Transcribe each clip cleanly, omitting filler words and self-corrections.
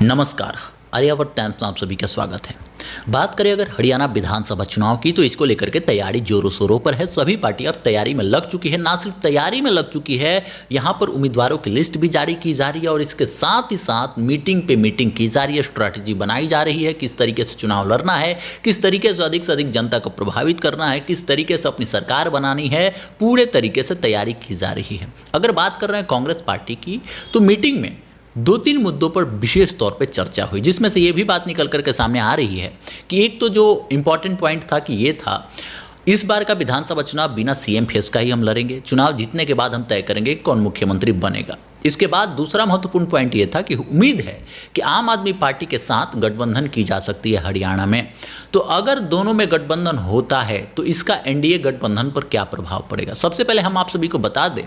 नमस्कार। आर्यावर्त टाइम्स में आप सभी का स्वागत है। बात करें अगर हरियाणा विधानसभा चुनाव की, तो इसको लेकर के तैयारी जोरों शोरों पर है। सभी पार्टियां अब तैयारी में लग चुकी है। ना सिर्फ तैयारी में लग चुकी है, यहां पर उम्मीदवारों की लिस्ट भी जारी की जा रही है और इसके साथ ही साथ मीटिंग पे मीटिंग की जा रही है, स्ट्रैटेजी बनाई जा रही है, किस तरीके से चुनाव लड़ना है, किस तरीके से अधिक जनता को प्रभावित करना है, किस तरीके से अपनी सरकार बनानी है, पूरे तरीके से तैयारी की जा रही है। अगर बात कर रहे हैं कांग्रेस पार्टी की, तो मीटिंग में दो तीन मुद्दों पर विशेष तौर पे चर्चा हुई, जिसमें से ये भी बात निकल करके सामने आ रही है कि एक तो जो इम्पॉर्टेंट पॉइंट था कि ये था, इस बार का विधानसभा चुनाव बिना सीएम फेस का ही हम लड़ेंगे। चुनाव जीतने के बाद हम तय करेंगे कौन मुख्यमंत्री बनेगा। इसके बाद दूसरा महत्वपूर्ण पॉइंट ये था कि उम्मीद है कि आम आदमी पार्टी के साथ गठबंधन की जा सकती है हरियाणा में। तो अगर दोनों में गठबंधन होता है तो इसका एनडीए गठबंधन पर क्या प्रभाव पड़ेगा। सबसे पहले हम आप सभी को बता दें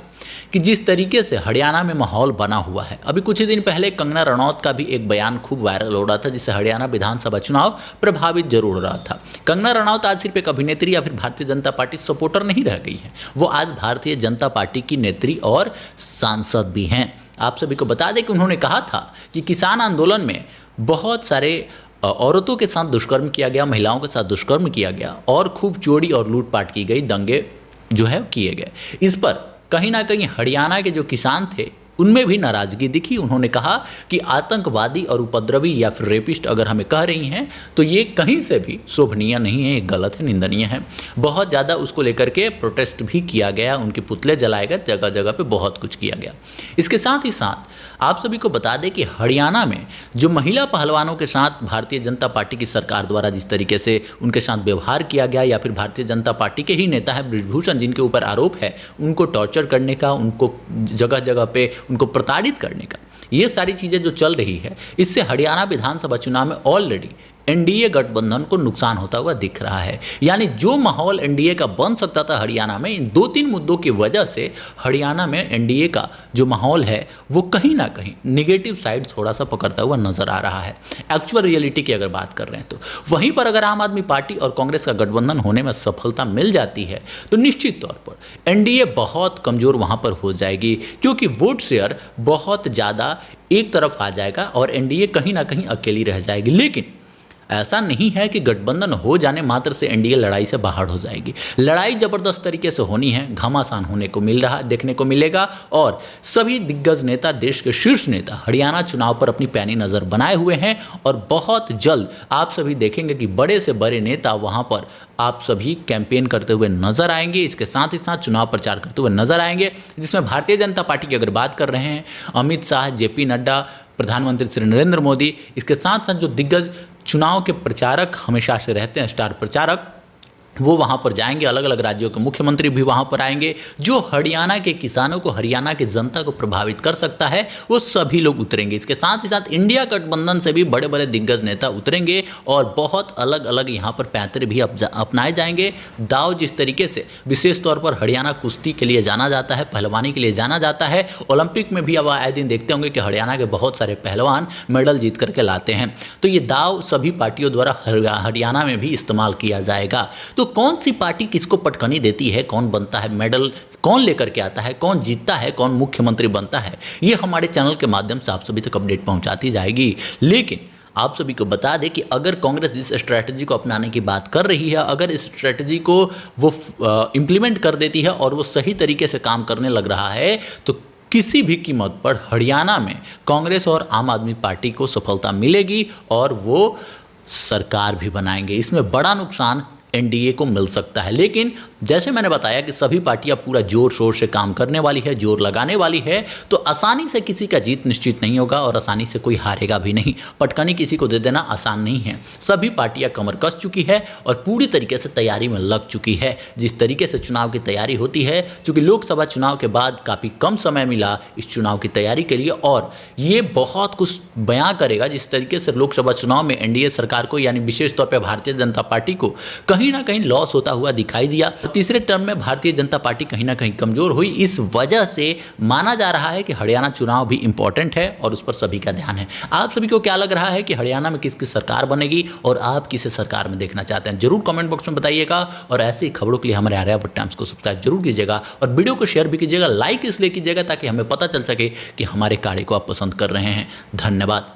कि जिस तरीके से हरियाणा में माहौल बना हुआ है, अभी कुछ ही दिन पहले कंगना रनौत का भी एक बयान खूब वायरल हो रहा था, जिससे हरियाणा विधानसभा चुनाव प्रभावित जरूर हो रहा था। कंगना रनौत आज सिर्फ एक अभिनेत्री या फिर भारतीय जनता पार्टी सपोर्टर नहीं रह गई है, वो आज भारतीय जनता पार्टी की नेत्री और सांसद भी हैं। आप सभी को बता दें कि उन्होंने कहा था कि किसान आंदोलन में बहुत सारे औरतों के साथ दुष्कर्म किया गया, महिलाओं के साथ दुष्कर्म किया गया और खूब चोरी और लूटपाट की गई, दंगे जो है किए गए। इस पर कहीं ना कहीं हरियाणा के जो किसान थे उनमें भी नाराजगी दिखी। उन्होंने कहा कि आतंकवादी और उपद्रवी या फिर रेपिस्ट अगर हमें कह रही हैं तो ये कहीं से भी शोभनीय नहीं है, ये गलत है, निंदनीय है। बहुत ज़्यादा उसको लेकर के प्रोटेस्ट भी किया गया, उनके पुतले जलाए गए, जगह जगह पे बहुत कुछ किया गया। इसके साथ ही साथ आप सभी को बता दें कि हरियाणा में जो महिला पहलवानों के साथ भारतीय जनता पार्टी की सरकार द्वारा जिस तरीके से उनके साथ व्यवहार किया गया, या फिर भारतीय जनता पार्टी के ही नेता है बृजभूषण जिनके ऊपर आरोप है उनको टॉर्चर करने का, उनको जगह जगह पे उनको प्रताड़ित करने का, ये सारी चीज़ें जो चल रही है, इससे हरियाणा विधानसभा चुनाव में ऑलरेडी एनडीए गठबंधन को नुकसान होता हुआ दिख रहा है। यानी जो माहौल एनडीए का बन सकता था हरियाणा में, इन दो तीन मुद्दों की वजह से हरियाणा में एनडीए का जो माहौल है वो कहीं ना कहीं निगेटिव साइड थोड़ा सा पकड़ता हुआ नजर आ रहा है। एक्चुअल रियलिटी की अगर बात कर रहे हैं तो वहीं पर अगर आम आदमी पार्टी और कांग्रेस का गठबंधन होने में सफलता मिल जाती है तो निश्चित तौर पर एनडीए बहुत कमजोर वहां पर हो जाएगी, क्योंकि वोट शेयर बहुत ज़्यादा एक तरफ आ जाएगा और एनडीए कहीं ना कहीं अकेली रह जाएगी। लेकिन ऐसा नहीं है कि गठबंधन हो जाने मात्र से एनडीए लड़ाई से बाहर हो जाएगी। लड़ाई जबरदस्त तरीके से होनी है, घमासान होने को मिल रहा देखने को मिलेगा और सभी दिग्गज नेता, देश के शीर्ष नेता हरियाणा चुनाव पर अपनी पैनी नज़र बनाए हुए हैं और बहुत जल्द आप सभी देखेंगे कि बड़े से बड़े नेता वहां पर आप सभी कैंपेन करते हुए नजर आएंगे। इसके साथ ही साथ चुनाव प्रचार करते हुए नजर आएंगे, जिसमें भारतीय जनता पार्टी की अगर बात कर रहे हैं अमित शाह, जेपी नड्डा, प्रधानमंत्री श्री नरेंद्र मोदी, इसके साथ साथ जो दिग्गज चुनाव के प्रचारक हमेशा से रहते हैं, स्टार प्रचारक, वो वहाँ पर जाएंगे। अलग अलग राज्यों के मुख्यमंत्री भी वहाँ पर आएंगे। जो हरियाणा के किसानों को, हरियाणा की जनता को प्रभावित कर सकता है वो सभी लोग उतरेंगे। इसके साथ ही साथ इंडिया गठबंधन से भी बड़े बड़े दिग्गज नेता उतरेंगे और बहुत अलग अलग यहाँ पर पैंतरे भी अपनाए जाएंगे। दाव जिस तरीके से विशेष तौर पर हरियाणा कुश्ती के लिए जाना जाता है, पहलवानी के लिए जाना जाता है, ओलंपिक में भी अब आए दिन देखते होंगे कि हरियाणा के बहुत सारे पहलवान मेडल जीत करके लाते हैं। तो ये दाव सभी पार्टियों द्वारा हरियाणा में भी इस्तेमाल किया जाएगा। तो कौन सी पार्टी किसको पटखनी देती है, कौन बनता है मेडल, कौन लेकर के आता है, कौन जीतता है, कौन मुख्यमंत्री बनता है, ये हमारे चैनल के माध्यम से आप सभी तक अपडेट पहुंचाती जाएगी। लेकिन आप सभी को बता दें कि अगर कांग्रेस इस स्ट्रैटेजी को अपनाने की बात कर रही है, अगर इस स्ट्रैटेजी को वो इम्प्लीमेंट कर देती है और वो सही तरीके से काम करने लग रहा है, तो किसी भी कीमत पर हरियाणा में कांग्रेस और आम आदमी पार्टी को सफलता मिलेगी और वो सरकार भी बनाएंगे। इसमें बड़ा नुकसान एनडीए को मिल सकता है। लेकिन जैसे मैंने बताया कि सभी पार्टियां पूरा जोर शोर से काम करने वाली है, जोर लगाने वाली है, तो आसानी से किसी का जीत निश्चित नहीं होगा और आसानी से कोई हारेगा भी नहीं। पटकनी किसी को दे देना आसान नहीं है। सभी पार्टियां कमर कस चुकी है और पूरी तरीके से तैयारी में लग चुकी है। जिस तरीके से चुनाव की तैयारी होती है, चूँकि लोकसभा चुनाव के बाद काफ़ी कम समय मिला इस चुनाव की तैयारी के लिए, और ये बहुत कुछ बयां करेगा जिस तरीके से लोकसभा चुनाव में एनडीए सरकार को, यानी विशेष तौर पर भारतीय जनता पार्टी को कहीं ना कहीं लॉस होता हुआ दिखाई दिया। तीसरे टर्म में भारतीय जनता पार्टी कहीं ना कहीं कमजोर हुई। इस वजह से माना जा रहा है कि हरियाणा चुनाव भी इंपॉर्टेंट है और उस पर सभी का ध्यान है। आप सभी को क्या लग रहा है कि हरियाणा में किसकी सरकार बनेगी और आप किसे सरकार में देखना चाहते हैं, जरूर कमेंट बॉक्स में बताइएगा। और ऐसी खबरों के लिए हमारे आर्यावर्त टाइम्स को सब्सक्राइब जरूर कीजिएगा और वीडियो को शेयर भी कीजिएगा, लाइक इसलिए कीजिएगा ताकि हमें पता चल सके कि हमारे कार्य को आप पसंद कर रहे हैं। धन्यवाद।